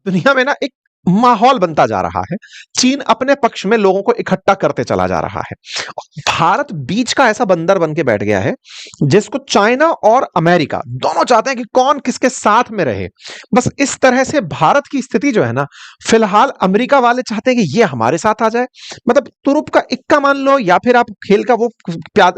दुनिया में ना एक माहौल बनता जा रहा है। चीन अपने पक्ष में लोगों को इकट्ठा करते चला जा रहा है। भारत बीच का ऐसा बंदर बन के बैठ गया है, जिसको चाइना और अमेरिका दोनों चाहते हैं कि कौन किसके साथ में रहे। बस इस तरह से भारत की स्थिति जो है ना, फिलहाल अमेरिका वाले चाहते हैं कि ये हमारे साथ आ जाए। मतलब तुरुप का इक्का मान लो या फिर आप खेल का वो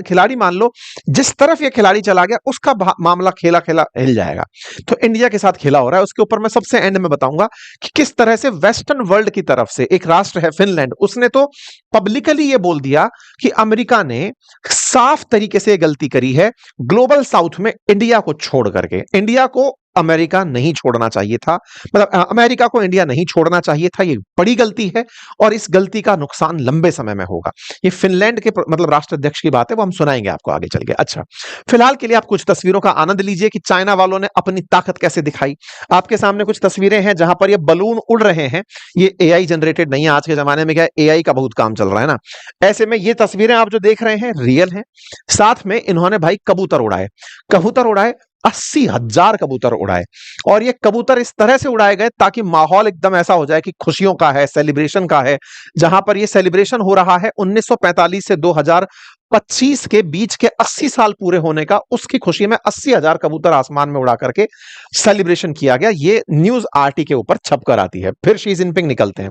खिलाड़ी मान लो, जिस तरफ ये खिलाड़ी चला गया उसका मामला खेला खेला हिल जाएगा। तो इंडिया के साथ खेला हो रहा है, उसके ऊपर मैं सबसे एंड में बताऊंगा कि किस तरह से वेस्टर्न वर्ल्ड की तरफ से एक राष्ट्र है फिनलैंड, उसने तो पब्लिकली ये बोल दिया कि अमेरिका ने साफ तरीके से गलती करी है ग्लोबल साउथ में इंडिया को छोड़ करके। इंडिया को अमेरिका नहीं छोड़ना चाहिए था, मतलब अमेरिका को इंडिया नहीं छोड़ना चाहिए था। ये बड़ी गलती है और इस गलती का नुकसान लंबे समय में होगा। ये फिनलैंड के मतलब राष्ट्राध्यक्ष की बात है, वो हम सुनाएंगे आपको आगे चल के। अच्छा, फिलहाल के लिए आप कुछ तस्वीरों का आनंद लीजिए कि चाइना वालों ने अपनी ताकत कैसे दिखाई। आपके सामने कुछ तस्वीरें हैं जहां पर ये बलून उड़ रहे हैं। ये एआई जनरेटेड नहीं है, आज के जमाने में क्या एआई का बहुत काम चल रहा है ना। ऐसे में ये तस्वीरें आप जो देख रहे हैं रियल हैं। साथ में इन्होंने भाई कबूतर उड़ाए, कबूतर उड़ाए, 80,000 कबूतर उड़ाए। और ये कबूतर इस तरह से उड़ाए गए ताकि माहौल एकदम ऐसा हो जाए कि खुशियों का है, सेलिब्रेशन का है। जहां पर ये सेलिब्रेशन हो रहा है 1945 से 2025 के बीच के 80 साल पूरे होने का, उसकी खुशी में 80,000 कबूतर आसमान में उड़ा करके सेलिब्रेशन किया गया। ये न्यूज आरटी के ऊपर छप कर आती है। फिर शी जिनपिंग निकलते हैं।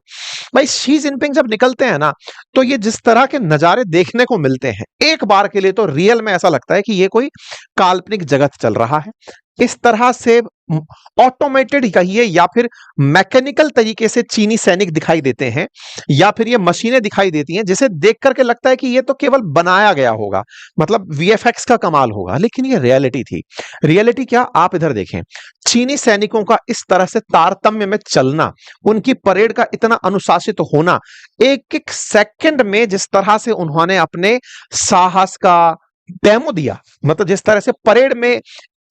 भाई शी जिनपिंग जब निकलते हैं ना, तो ये जिस तरह के नजारे देखने को मिलते हैं, एक बार के लिए तो रियल में ऐसा लगता है कि ये कोई काल्पनिक जगत चल रहा है। इस तरह से ऑटोमेटेड कहिए या फिर मैकेनिकल तरीके से चीनी सैनिक दिखाई देते हैं, या फिर ये मशीनें दिखाई देती हैं जिसे देख करके लगता है कि ये तो केवल बनाया गया होगा, मतलब वीएफएक्स का कमाल होगा। लेकिन ये रियलिटी थी। रियलिटी क्या, आप इधर देखें। चीनी सैनिकों का इस तरह से तारतम्य में चलना, उनकी परेड का इतना अनुशासित होना, एक एक सेकंड में जिस तरह से उन्होंने अपने साहस का डेमो दिया। मतलब जिस तरह से परेड में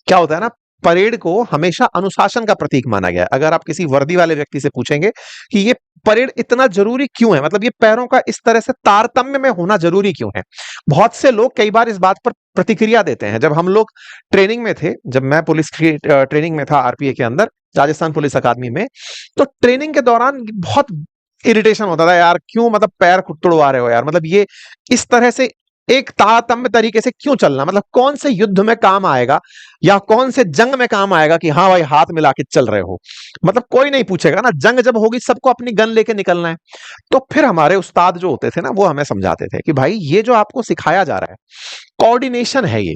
क्या होता है ना, परेड को हमेशा अनुशासन का प्रतीक माना गया है। अगर आप किसी वर्दी वाले व्यक्ति से पूछेंगे कि ये परेड इतना जरूरी क्यों है, मतलब ये पैरों का इस तरह से तारतम्य में होना जरूरी क्यों है, बहुत से लोग कई बार इस बात पर प्रतिक्रिया देते हैं। जब हम लोग ट्रेनिंग में थे, जब मैं पुलिस की ट्रेनिंग में था आरपीए के अंदर, राजस्थान पुलिस अकादमी में, तो ट्रेनिंग के दौरान बहुत इरिटेशन होता था, यार क्यों मतलब पैर तुड़वा रहे हो यार, मतलब ये इस तरह से एक तारतम्य तरीके से क्यों चलना, मतलब कौन से युद्ध में काम आएगा या कौन से जंग में काम आएगा कि हाँ भाई हाथ मिला के चल रहे हो। मतलब कोई नहीं पूछेगा ना, जंग जब होगी सबको अपनी गन लेके निकलना है। तो फिर हमारे उस्ताद जो होते थे ना, वो हमें समझाते थे कि भाई ये जो आपको सिखाया जा रहा है कोऑर्डिनेशन है ये,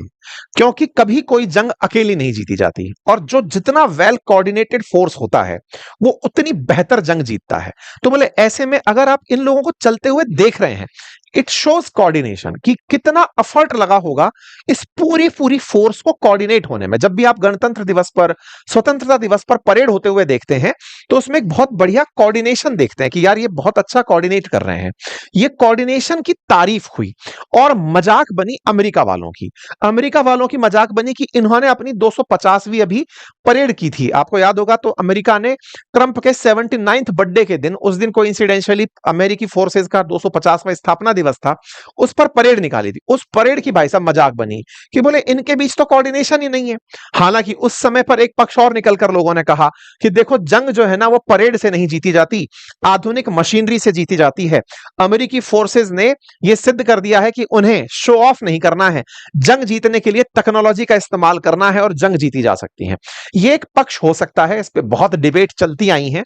क्योंकि कभी कोई जंग अकेली नहीं जीती जाती, और जो जितना वेल कोऑर्डिनेटेड फोर्स होता है वो उतनी बेहतर जंग जीतता है। तो बोले ऐसे में अगर आप इन लोगों को चलते हुए देख रहे हैं, इट शोज कोऑर्डिनेशन कि कितना एफर्ट लगा होगा इस पूरी पूरी फोर्स को कोऑर्डिनेट होने में। जब भी आप गणतंत्र दिवस पर, स्वतंत्रता दिवस पर परेड होते हुए देखते हैं, तो उसमें एक बहुत बढ़िया कोऑर्डिनेशन देखते हैं कि यार ये बहुत अच्छा कोऑर्डिनेट कर रहे हैं। ये कोऑर्डिनेशन की तारीफ हुई और मजाक बनी अमेरिका वालों की। अमेरिका वालों की मजाक बनी कि इन्होंने अपनी 250वीं अभी परेड की थी। आपको याद होगा तो अमेरिका ने ट्रंप के 79th बर्थडे के दिन, उस दिन कोइंसिडेंशियली अमेरिकी फोर्सेस का 250वां स्थापना दिवस था, उस पर परेड निकाली थी। उस परेड की भाई साहब मजाक बनी कि बोले इनके बीच तो कोऑर्डिनेशन ही नहीं है। हालांकि उस समय पर एक पक्ष और निकलकर लोगों ने कहा कि देखो जंग जो है ना वो परेड से नहीं जीती जाती, आधुनिक मशीनरी से जीती जाती है। अमेरिकी फोर्सेस ने यह सिद्ध कर दिया है कि उन्हें शो ऑफ नहीं करना है, जंग जीतने के लिए टेक्नोलॉजी का इस्तेमाल करना है और जंग जीती जा सकती है। यह एक पक्ष हो सकता है, इस पे बहुत डिबेट चलती आई हैं।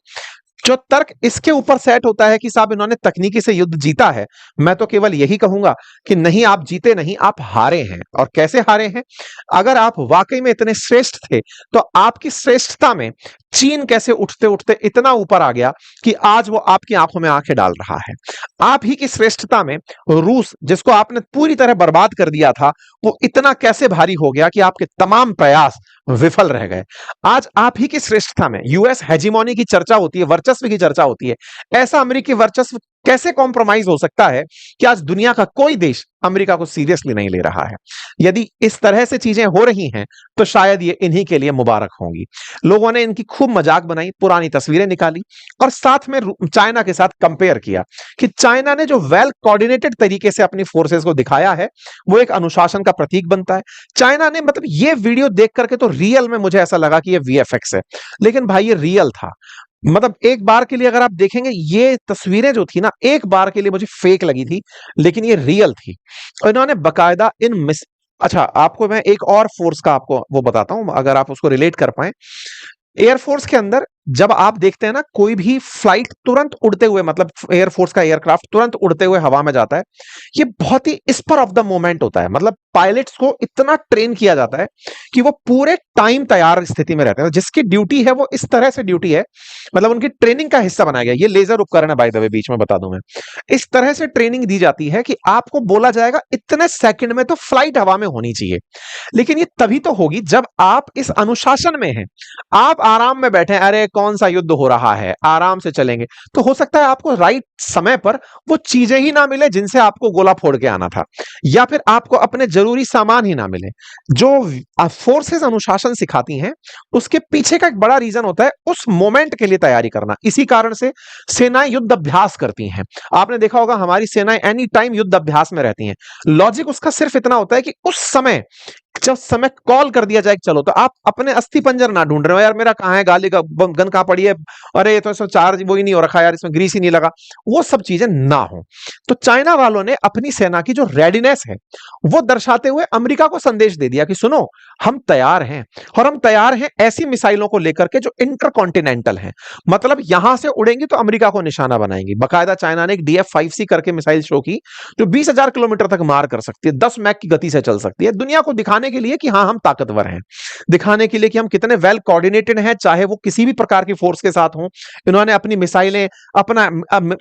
जो तर्क इसके ऊपर सेट होता है कि साहब इन्होंने तकनीकी से युद्ध जीता है, मैं तो केवल यही कहूंगा कि नहीं, आप जीते नहीं, आप हारे हैं। और कैसे हारे हैं? अगर आप वाकई में इतने श्रेष्ठ थे तो आपकी श्रेष्ठता में चीन कैसे उठते उठते इतना ऊपर आ गया कि आज वो आपकी आंखों में आंखें डाल रहा है। आप ही की श्रेष्ठता में रूस, जिसको आपने पूरी तरह बर्बाद कर दिया था, वो इतना कैसे भारी हो गया कि आपके तमाम प्रयास विफल रह गए। आज आप ही की श्रेष्ठता में यूएस हेजिमोनी की चर्चा होती है, वर्चस्व की चर्चा होती है। ऐसा अमेरिकी वर्चस्व कैसे कॉम्प्रोमाइज हो सकता है कि आज दुनिया का कोई देश अमेरिका को सीरियसली नहीं ले रहा है? यदि इस तरह से चीजें हो रही हैं तो शायद ये इन्हीं के लिए मुबारक होंगी। लोगों ने इनकी खूब मजाक बनाई, पुरानी तस्वीरें निकाली और साथ में चाइना के साथ कंपेयर किया कि चाइना ने जो वेल कोऑर्डिनेटेड तरीके से अपनी फोर्सेस को दिखाया है वो एक अनुशासन का प्रतीक बनता है। चाइना ने, मतलब ये वीडियो देख करके तो रियल में मुझे ऐसा लगा कि ये वीएफएक्स है, लेकिन भाई ये रियल था। मतलब एक बार के लिए अगर आप देखेंगे ये तस्वीरें जो थी ना, एक बार के लिए मुझे फेक लगी थी, लेकिन ये रियल थी। और इन्होंने बकायदा इन मिस अच्छा, आपको मैं एक और फोर्स का आपको वो बताता हूं, अगर आप उसको रिलेट कर पाए। एयरफोर्स के अंदर जब आप देखते हैं ना, कोई भी फ्लाइट तुरंत उड़ते हुए, मतलब एयरफोर्स का एयरक्राफ्ट तुरंत उड़ते हुए हवा में जाता है, ये बहुत ही स्पर ऑफ द मोमेंट होता है। मतलब पायलट्स को इतना ट्रेन किया जाता है कि वो पूरे टाइम तैयार स्थिति में रहते हैं। जिसकी ड्यूटी है वो इस तरह से ड्यूटी है, मतलब उनकी ट्रेनिंग का हिस्सा बनाया गया। ये लेजर उपकरण है, बाय द वे, बीच में बता दूं मैं। इस तरह से ट्रेनिंग दी जाती है कि आपको बोला जाएगा इतने सेकंड में तो फ्लाइट हवा में होनी चाहिए। लेकिन ये तभी तो होगी जब आप इस अनुशासन में हैं, आप आराम में बैठे हैं, अरे कौन सा युद्ध हो रहा है, आराम से चलेंगे। तो हो सकता है आपको राइट समय पर वो चीजें ही ना मिले जिनसे आपको गोला फोड़ के आना था, या फिर आपको अपने जरूरी सामान ही ना मिले। जो फोर्सेस अनुशासन सिखाती हैं, उसके पीछे का एक बड़ा रीजन होता है उस मोमेंट के लिए तैयारी करना। इसी कारण से सेनाएं युद्ध अभ्यास करती हैं। आपने देखा होगा हमारी सेनाएं एनी टाइम युद्ध अभ्यास में रहती हैं। लॉजिक उसका सिर्फ इतना होता है कि उस समय, जब समय कॉल कर दिया जाए चलो, तो आप अपने अस्थि पंजर ना ढूंढ रहे हो, यार मेरा कहां है, गाली का गन कहां पड़ी है, अरे ये तो इसमें चार्ज वो ही नहीं हो रखा, यार इसमें ग्रीस ही नहीं लगा, वो सब चीजें ना हो। तो चाइना वालों ने अपनी सेना की जो रेडीनेस है वो दर्शाते हुए अमेरिका को संदेश दे दिया कि सुनो, हम तैयार हैं, और हम तैयार हैं ऐसी मिसाइलों को लेकर के जो इंटरकॉन्टिनेंटल हैं। मतलब यहां से उड़ेंगी तो अमेरिका को निशाना बनाएंगी। बकायदा चाइना ने एक DF-5C करके मिसाइल शो की, जो 20,000 किलोमीटर तक मार कर सकती है, 10 मैक की गति से चल सकती है, दुनिया को दिखाने के लिए कि हाँ हम ताकतवर हैं, दिखाने के लिए कि हम कितने वेल कोऑर्डिनेटेड हैं, चाहे वो किसी भी प्रकार की फोर्स के साथ हो। इन्होंने अपनी मिसाइलें, अपना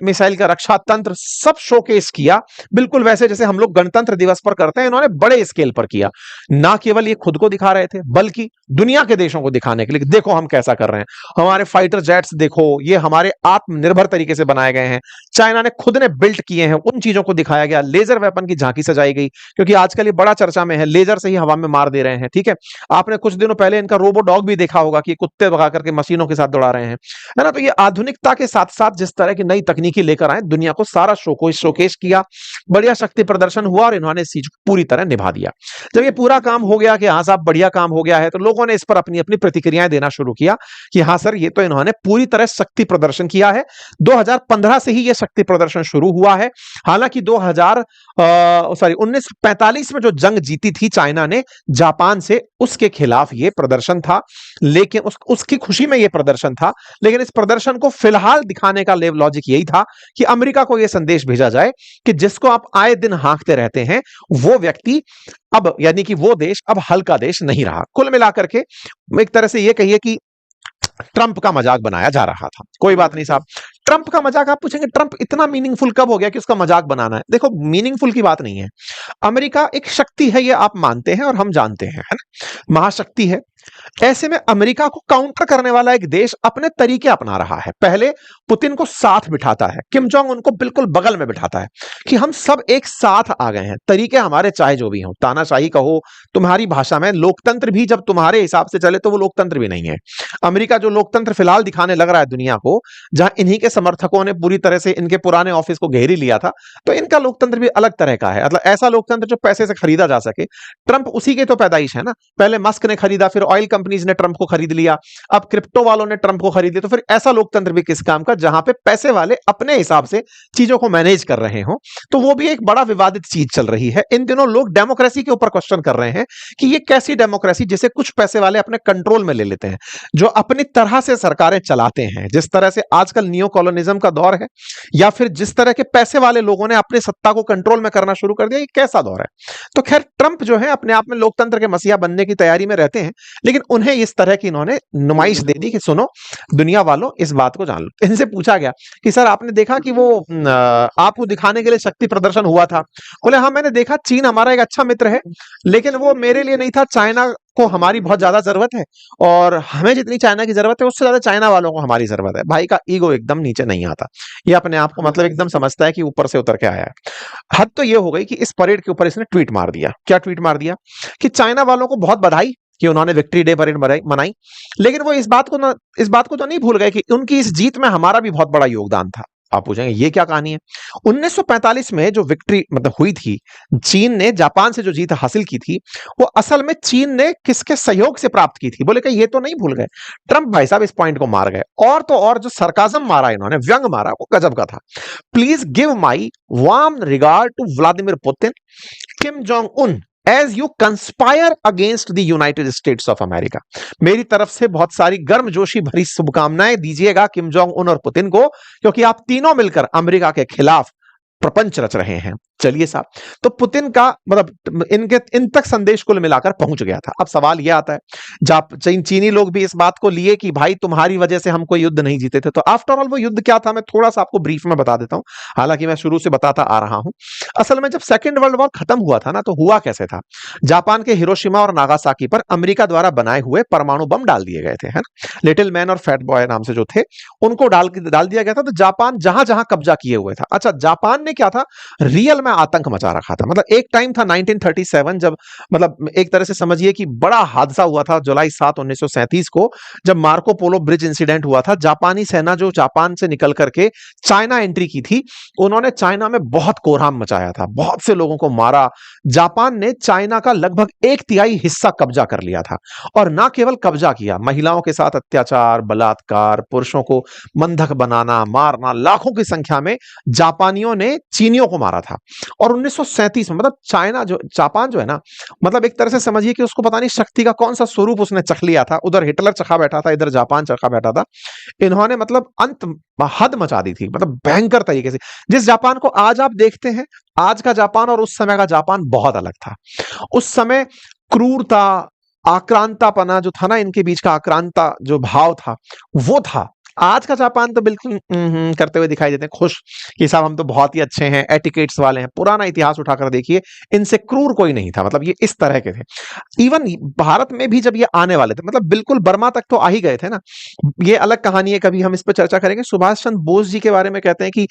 मिसाइल का रक्षा तंत्र सब शोकेस किया, बिल्कुल वैसे जैसे हम लोग गणतंत्र दिवस पर करते हैं, इन्होंने बड़े स्केल पर किया। ना केवल ये खुद को दिखा रहे थे, बल्कि दुनिया के देशों को दिखाने के लिए देखो हम कैसा कर रहे हैं, हमारे फाइटर जेट्स देखो, ये हमारे आत्मनिर्भर तरीके से बनाए गए हैं, चाइना ने खुद ने बिल्ट किए हैं, उन चीजों को दिखाया गया। लेजर वेपन की झांकी सजाई गई, क्योंकि आजकल ये बड़ा चर्चा में है, लेजर से ही हवा में मार दे रहे हैं। ठीक है, आपने कुछ दिनों पहले इनका रोबो डॉग भी देखा होगा कि कुत्ते भगा करके मशीनों के साथ दौड़ा रहे हैं, है ना। तो ये आधुनिकता के साथ साथ जिस तरह की नई तकनीकी लेकर आए, दुनिया को सारा शोकेश किया, बढ़िया शक्ति प्रदर्शन हुआ, और इन्होंने इस चीज को पूरी तरह निभा दिया। जब ये पूरा काम हो गया कि हाँ साहब बढ़िया काम हो गया है, तो लोगों ने इस पर अपनी अपनी प्रतिक्रियाएं देना शुरू किया कि हाँ सर, ये तो इन्होंने पूरी तरह शक्ति प्रदर्शन किया है। 2015 से ही ये शक्ति प्रदर्शन शुरू हुआ है। हालांकि 1945 में जो जंग जीती थी चाइना ने जापान से, उसके खिलाफ ये प्रदर्शन था, लेकिन उसकी खुशी में ये प्रदर्शन था। लेकिन इस प्रदर्शन को फिलहाल दिखाने का लॉजिक यही था कि अमेरिका को यह संदेश भेजा जाए कि जिसको आप आए दिन हाँकते रहते हैं, वो व्यक्ति अब, यानी कि वो देश अब हल्का देश नहीं रहा। कुल मिलाकर के एक तरह से ये कहिए कि ट्रंप का मजाक बनाया जा रहा था। कोई बात नहीं साहब, ट्रंप का मजाक, आप पूछेंगे ट्रंप इतना मीनिंगफुल कब हो गया कि उसका मजाक बनाना है। देखो, मीनिंगफुल की बात नहीं है। अमेरिका एक शक्ति है, ये आप मानते हैं और हम जानते हैं, है ना, महाशक्ति है। ऐसे में अमेरिका को काउंटर करने वाला एक देश अपने तरीके अपना रहा है। पहले पुतिन को साथ बिठाता है, किम जोंग उनको बिल्कुल बगल में बिठाता है कि हम सब एक साथ आ गए हैं, तरीके हमारे चाहे जो भी हों, तानाशाही कहो, तुम्हारी भाषा में लोकतंत्र भी जब तुम्हारे हिसाब से चले तो वो लोकतंत्र भी नहीं है। अमेरिका जो लोकतंत्र फिलहाल दिखाने लग रहा है दुनिया को, जहां इन्हीं के समर्थकों ने पूरी तरह से इनके पुराने ऑफिस को घेर ही लिया था, तो इनका लोकतंत्र भी अलग तरह का है। मतलब ऐसा लोकतंत्र जो पैसे से खरीदा जा सके। ट्रंप उसी के तो पैदाइश है ना। पहले मस्क ने खरीदा, फिर ऑयल कंपनीज ने ट्रंप को खरीद लिया, अब क्रिप्टो वालों ने ट्रंप को खरीद लिया। तो फिर ऐसा लोकतंत्र भी किस काम का जहां पे पैसे वाले अपने हिसाब से चीजों को मैनेज कर रहे हो। तो वो भी एक बड़ा विवादित चीज चल रही है। इन दिनों लोग डेमोक्रेसी के ऊपर क्वेश्चन कर रहे हैं कि ये कैसी डेमोक्रेसी जिसे कुछ पैसे वाले अपने कंट्रोल में ले लेते हैं, जो अपनी तरह से सरकारें चलाते हैं, जिस तरह से आजकल नियो कॉलोनिज्म का दौर है, या फिर जिस तरह के पैसे वाले लोगों ने अपनी सत्ता को कंट्रोल में करना शुरू कर दिया, ये कैसा दौर है। तो खैर, ट्रंप जो है अपने आप में लोकतंत्र के मसीहा बनने की तैयारी में रहते हैं, लेकिन उन्हें इस तरह की इन्होंने नुमाइश दे दी कि सुनो दुनिया वालों, इस बात को जान लो। इनसे पूछा गया कि सर आपने देखा कि वो आपको दिखाने के लिए शक्ति प्रदर्शन हुआ था। बोले हाँ मैंने देखा, चीन हमारा एक अच्छा मित्र है, लेकिन वो मेरे लिए नहीं था। चाइना को हमारी बहुत ज्यादा जरूरत है, और हमें जितनी चाइना की जरूरत है उससे ज्यादा चाइना वालों को हमारी जरूरत है। भाई का ईगो एकदम नीचे नहीं आता, ये अपने आप को मतलब एकदम समझता है कि ऊपर से उतर के आया है। हद तो ये हो गई कि इस परेड के ऊपर इसने ट्वीट मार दिया। क्या ट्वीट मार दिया कि चाइना वालों को बहुत बधाई कि उन्होंने विक्ट्री डे परेड मनाई, लेकिन वो इस बात को तो नहीं भूल गए कि उनकी इस जीत में हमारा भी बहुत बड़ा योगदान था। आप पूछेंगे ये क्या कहानी है? 1945 में जो विक्ट्री मतलब हुई थी, चीन ने जापान से जो जीत हासिल की थी, वो असल में चीन ने किसके सहयोग से प्राप्त की थी? बोले कि ये तो नहीं भूल गए। ट्रंप भाई साहब इस पॉइंट को मार गए। और तो और जो सरकाज़म मारा इन्होंने, व्यंग मारा, वो गजब का था। Please give my warm regard to Vladimir Putin, Kim Jong Un, as you conspire against the United States of America. मेरी तरफ से बहुत सारी गर्मजोशी भरी शुभकामनाएं दीजिएगा किम जोंग उन और पुतिन को, क्योंकि आप तीनों मिलकर अमेरिका के खिलाफ प्रपंच रच रहे हैं। चलिए साहब, तो पुतिन का मतलब इनके इन तक संदेश कुल मिलाकर पहुंच गया था। अब सवाल यह आता है, चीनी लोग भी इस बात को लिए कि भाई तुम्हारी वजह से हम कोई युद्ध नहीं जीते थे। तो आफ्टर ऑल वो युद्ध क्या था, मैं थोड़ा सा आपको ब्रीफ में बता देता हूं, हालांकि मैं शुरू से बताता आ रहा हूं। असल में जब सेकेंड वर्ल्ड वॉर खत्म हुआ था ना, तो हुआ कैसे था, जापान के हिरोशिमा और नागासाकी पर अमेरिका द्वारा बनाए हुए परमाणु बम डाल दिए गए थे, है ना। लिटिल मैन और फैट बॉय नाम से जो थे, उनको डाल दिया गया था। तो जापान जहां जहां कब्जा किए हुए था, अच्छा जापान ने क्या था, रियल में आतंक मचा रखा था। मतलब एक टाइम था 1937, जब मतलब एक तरह से समझिए कि बड़ा हादसा हुआ था जुलाई 7 1937 को, जब मार्को पोलो ब्रिज इंसिडेंट हुआ था। जापानी सेना जो जापान से निकल करके चाइना एंट्री की थी, उन्होंने चाइना में बहुत कोहराम मचाया था, बहुत से लोगों को मारा। जापान ने चाइना का लगभग 1/3 हिस्सा कब्जा कर लिया था। और ना केवल कब्जा किया, महिलाओं के साथ अत्याचार, बलात्कार, पुरुषों को बंधक बनाना, मारना, लाखों की संख्या में जापानियों ने चीनियों को मारा था। और 1937 में मतलब जापान जो है ना, मतलब एक तरह से समझिए कि उसको पता नहीं शक्ति का कौन सा स्वरूप उसने चख लिया था। उधर हिटलर चखा बैठा था, इधर जापान चखा बैठा था। इन्होंने मतलब हद मचा दी थी, मतलब भयंकर तरीके से। जिस जापान को आज आप देखते हैं, आज का जापान और उस समय का जापान बहुत अलग था। उस समय क्रूरता, आक्रांतापना जो था ना, इनके बीच का आक्रांता जो भाव था, वो था। आज का जापान तो बिल्कुल करते हुए दिखाई देते हैं, खुश कि साहब हम तो बहुत ही अच्छे हैं, एटिकेट्स वाले हैं। पुराना इतिहास उठाकर देखिए, इनसे क्रूर कोई नहीं था। मतलब ये इस तरह के थे। इवन भारत में भी जब ये आने वाले थे, मतलब बिल्कुल बर्मा तक तो आ ही गए थे ना। ये अलग कहानी है, कभी हम इस पर चर्चा करेंगे। सुभाष चंद्र बोस जी के बारे में कहते हैं कि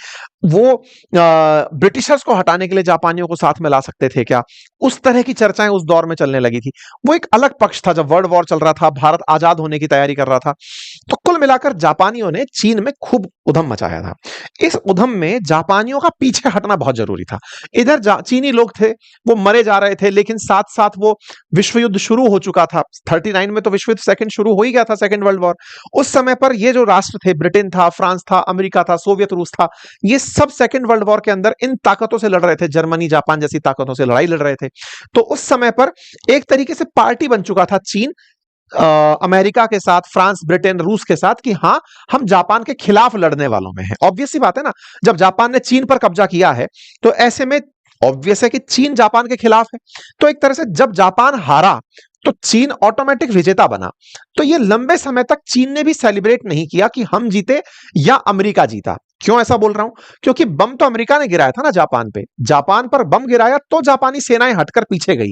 वो ब्रिटिशर्स को हटाने के लिए जापानियों को साथ में ला सकते थे क्या, उस तरह की चर्चाएं उस दौर में चलने लगी थी। वो एक अलग पक्ष था, जब वर्ल्ड वॉर चल रहा था, भारत आजाद होने की तैयारी कर रहा था। तो कुल मिलाकर जापानियों ने चीन में खूब उधम मचाया था। इस उधम में जापानियों का पीछे हटना बहुत जरूरी था। इधर चीनी लोग थे, वो मरे जा रहे थे, लेकिन साथ साथ वो विश्व युद्ध शुरू हो चुका था। 39 में तो विश्व युद्ध सेकंड शुरू हो ही गया था, सेकंड वर्ल्ड वॉर। उस समय पर ये जो राष्ट्र थे, ब्रिटेन था, फ्रांस था, अमेरिका था, सोवियत रूस था, ये सब सेकंड वर्ल्ड वॉर के अंदर इन ताकतों से लड़ रहे थे। जर्मनी, जापान जैसी ताकतों से लड़ाई लड़ रहे थे। तो उस समय पर एक तरीके से पार्टी बन चुका था चीन, अमेरिका के साथ, फ्रांस, ब्रिटेन, रूस के साथ, कि हाँ हम जापान के खिलाफ लड़ने वालों में हैं। ऑब्वियस सी बात है ना, जब जापान ने चीन पर कब्जा किया है, तो ऐसे में ऑब्वियस है कि चीन जापान के खिलाफ है। तो एक तरह से जब जापान हारा, तो चीन ऑटोमेटिक विजेता बना। तो ये लंबे समय तक चीन ने भी सेलिब्रेट नहीं किया कि हम जीते या अमेरिका जीता। क्यों ऐसा बोल रहा हूं, क्योंकि बम तो अमेरिका ने गिराया था ना जापान पे। जापान पर बम गिराया तो जापानी सेनाएं हटकर पीछे गई,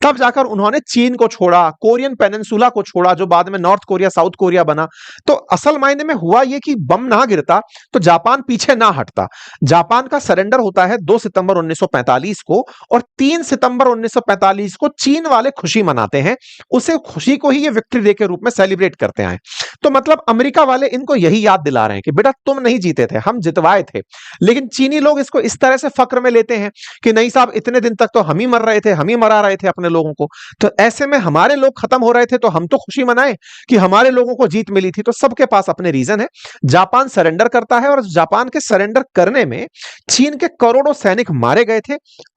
तब जाकर उन्होंने चीन को छोड़ा, कोरियन पेनिनसुला को छोड़ा, जो बाद में नॉर्थ कोरिया, साउथ कोरिया बना। तो असल मायने में हुआ यह कि बम ना गिरता तो जापान पीछे ना हटता। जापान का सरेंडर होता है 2 सितंबर 1945 को, और 3 सितंबर 1945 को चीन वाले खुशी मनाते हैं। उसे खुशी को ही ये विक्ट्री डे के रूप में सेलिब्रेट करते हैं। तो मतलब अमेरिका वाले इनको यही याद दिला रहे हैं कि बेटा तुम नहीं जीते थे, हम जितवाए थे। लेकिन चीनी लोग इसको इस तरह से फक्र में लेते हैं कि नहीं साहब, इतने दिन तक तो हम ही मर रहे थे, हम ही मरा रहे थे अपने लोगों को। तो ऐसे में हमारे लोग खत्म हो रहे थे, तो हम तो खुशी मनाएं कि हमारे लोगों को जीत मिली थी। तो सबके पास अपने रीजन है। जापान सरेंडर करता है, और जापान के सरेंडर करने में चीन के करोड़ों सैनिक मारे गए थे,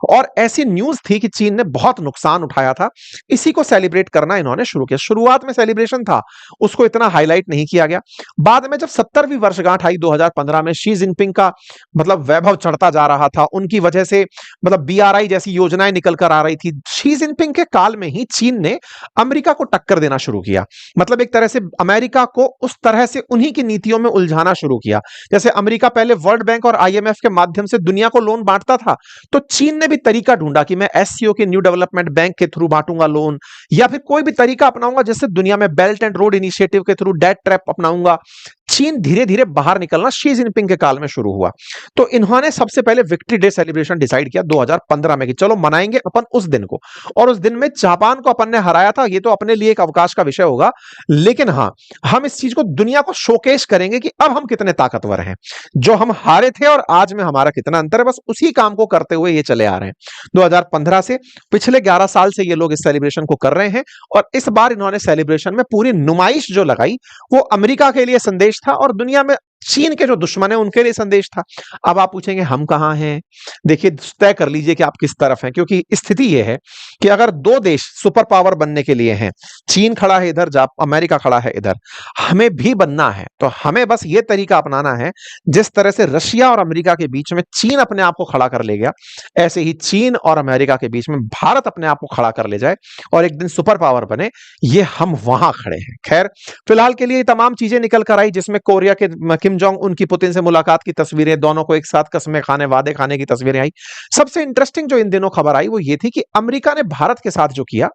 और ऐसी न्यूज थी कि चीन ने बहुत नुकसान उठाया था। इसी को सेलिब्रेट करना इन्होंने शुरू किया। शुरुआत में सेलिब्रेशन था, उसको इतना हाईलाइट नहीं किया गया। बाद में जब 70वीं वर्षगांठ आई 2015 में, शी जिनपिंग का मतलब वैभव चढ़ता जा रहा था, उनकी वजह से मतलब BRI जैसी योजनाएं निकल कर आ रही थी। शी जिनपिंग के काल में ही चीन ने अमेरिका को टक्कर देना शुरू किया। मतलब एक तरह से अमेरिका को उस तरह से उन्हीं की नीतियों में उलझाना शुरू किया। जैसे अमेरिका पहले वर्ल्ड बैंक और IMF के माध्यम से दुनिया को लोन बांटता था, तो चीन ने भी तरीका ढूंढा कि मैं SCO के न्यू डेवलपमेंट बैंक के थ्रू बांटूंगा लोन, या फिर कोई भी तरीका अपनाऊंगा जिससे दुनिया में बेल्ट एंड रोड इनिशिएटिव के थ्रू डेट ट्रैप अपनाऊंगा। चीन धीरे धीरे बाहर निकलना शी जिनपिंग के काल में शुरू हुआ। तो इन्होंने सबसे पहले विक्ट्री डे सेलिब्रेशन डिसाइड किया 2015 में कि चलो मनाएंगे अपन उस दिन को, और उस दिन में जापान को अपन ने हराया था। ये तो अपने लिए एक अवकाश का विषय होगा, लेकिन हाँ, हम इस चीज को दुनिया को शोकेस करेंगे कि अब हम कितने ताकतवर हैं। जो हम हारे थे और आज में हमारा कितना अंतर है, बस उसी काम को करते हुए ये चले आ रहे हैं। 2015 से पिछले 11 साल से ये लोग इस सेलिब्रेशन को कर रहे हैं, और इस बार इन्होंने सेलिब्रेशन में पूरी नुमाइश जो लगाई वो अमेरिका के लिए संदेश था और दुनिया में चीन के जो दुश्मन है उनके लिए संदेश था। अब आप पूछेंगे हम कहां हैं? देखिए, तय कर लीजिए कि आप किस तरफ हैं, क्योंकि स्थिति यह है कि अगर दो देश सुपर पावर बनने के लिए हैं, चीन खड़ा है इधर, अमेरिका खड़ा है इधर, हमें भी बनना है तो हमें बस ये तरीका अपनाना है। जिस तरह से रशिया और अमेरिका के बीच में चीन अपने आप को खड़ा कर ले गया, ऐसे ही चीन और अमेरिका के बीच में भारत अपने आप को खड़ा कर ले जाए और एक दिन सुपर पावर बने। ये हम वहां खड़े हैं। खैर, फिलहाल के लिए ये तमाम चीजें निकल कर आई, जिसमें कोरिया के किम जोंग उन की पुतिन से मुलाकात की तस्वीरें, दोनों को एक साथ कसमें खाने, वादे खाने की तस्वीरें आई। सबसे इंटरेस्टिंग जो इन दिनों खबर आई वो ये थी कि अमेरिका ने भारत के साथ जो किया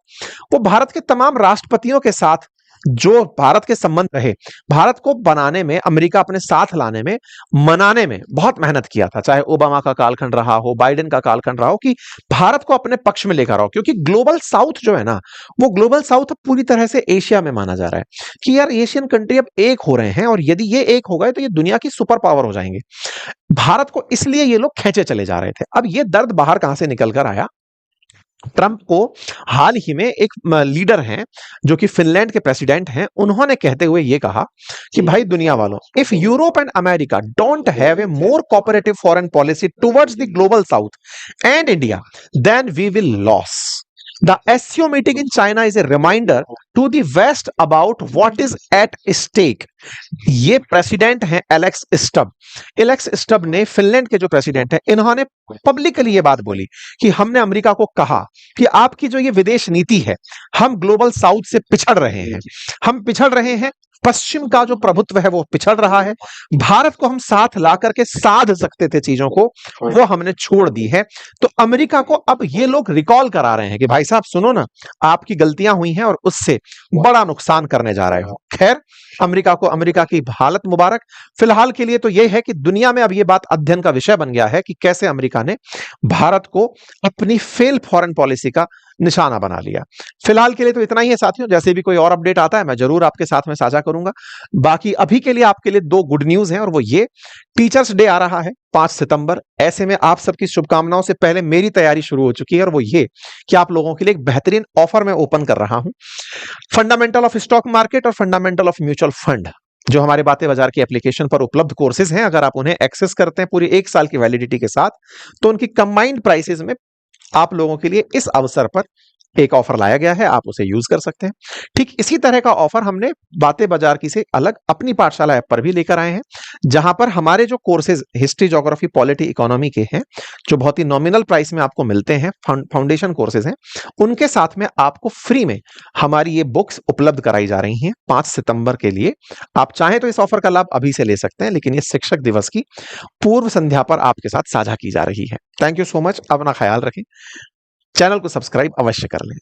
वो भारत के तमाम राष्ट्रपतियों के साथ जो भारत के संबंध रहे, भारत को बनाने में, अमेरिका अपने साथ लाने में, मनाने में बहुत मेहनत किया था। चाहे ओबामा का कालखंड रहा हो, बाइडेन का कालखंड रहा हो, कि भारत को अपने पक्ष में लेकर आओ। क्योंकि ग्लोबल साउथ जो है ना, वो ग्लोबल साउथ पूरी तरह से एशिया में माना जा रहा है कि यार एशियन कंट्री अब एक हो रहे हैं, और यदि ये एक हो गए तो ये दुनिया की सुपर पावर हो जाएंगे। भारत को इसलिए ये लोग खींचे चले जा रहे थे। अब ये दर्द बाहर कहां से निकल कर आया? ट्रंप को हाल ही में एक लीडर हैं जो कि फिनलैंड के प्रेसिडेंट हैं, उन्होंने कहते हुए ये कहा कि भाई दुनिया वालों, if Europe and America don't have a more cooperative foreign policy towards the global south and India, then we will loss. The SCO meeting in China is a reminder to the West about what is at stake. ये president हैं Alex stub. Alex stub ने, Finland के जो president हैं, इन्होंने publicly ये बात बोली कि हमने अमेरिका को कहा कि आपकी जो ये विदेश नीति है, हम ग्लोबल साउथ से पिछड़ रहे हैं, हम पिछड़ रहे हैं, पश्चिम का जो प्रभुत्व है वो पिछड़ रहा है, भारत को हम साथ ला करके साध सकते थे चीजों को, वो हमने छोड़ दी है। तो अमेरिका को अब ये लोग रिकॉल करा रहे हैं कि भाई साहब सुनो ना, आपकी गलतियां हुई हैं और उससे बड़ा नुकसान करने जा रहे हो। खैर, अमेरिका को अमेरिका की हालत मुबारक। फिलहाल के लिए तो यह है कि दुनिया में अब यह बात अध्ययन का विषय बन गया है कि कैसे अमेरिका ने भारत को अपनी फेल फॉरेन पॉलिसी का निशाना बना लिया। फिलहाल के लिए तो इतना ही है साथियों। जैसे भी कोई और अपडेट आता है मैं जरूर आपके साथ में साझा करूंगा। बाकी अभी के लिए आपके लिए दो गुड न्यूज हैं, और वो ये, टीचर्स डे आ रहा है 5 सितंबर। ऐसे में आप सबकी शुभकामनाओं से पहले मेरी तैयारी शुरू हो चुकी है, और वो ये कि आप लोगों के लिए एक बेहतरीन ऑफर मैं ओपन कर रहा हूं। फंडामेंटल ऑफ स्टॉक मार्केट और फंडामेंटल ऑफ म्यूचुअल फंड, जो हमारे बातें बाजार की एप्लीकेशन पर उपलब्ध कोर्सेज हैं, अगर आप उन्हें एक्सेस करते हैं पूरी 1 साल की वैलिडिटी के साथ, तो उनकी कंबाइंड प्राइसेस में आप लोगों के लिए इस अवसर पर एक ऑफर लाया गया है, आप उसे यूज कर सकते हैं। ठीक इसी तरह का ऑफर हमने बातें बाजार की से अलग अपनी पाठशाला ऐप पर भी लेकर आए हैं, जहां पर हमारे जो courses history, geography, polity, economy के हैं, जो बहुत ही नॉमिनल प्राइस में आपको मिलते हैं, फाउंडेशन कोर्सेज हैं, उनके साथ में आपको फ्री में हमारी ये बुक्स उपलब्ध कराई जा रही हैं 5 सितंबर के लिए। आप चाहें तो इस ऑफर का लाभ अभी से ले सकते हैं, लेकिन ये शिक्षक दिवस की पूर्व संध्या पर आपके साथ साझा की जा रही है। Thank you so much. अपना ख्याल रखें, चैनल को सब्सक्राइब अवश्य कर लें।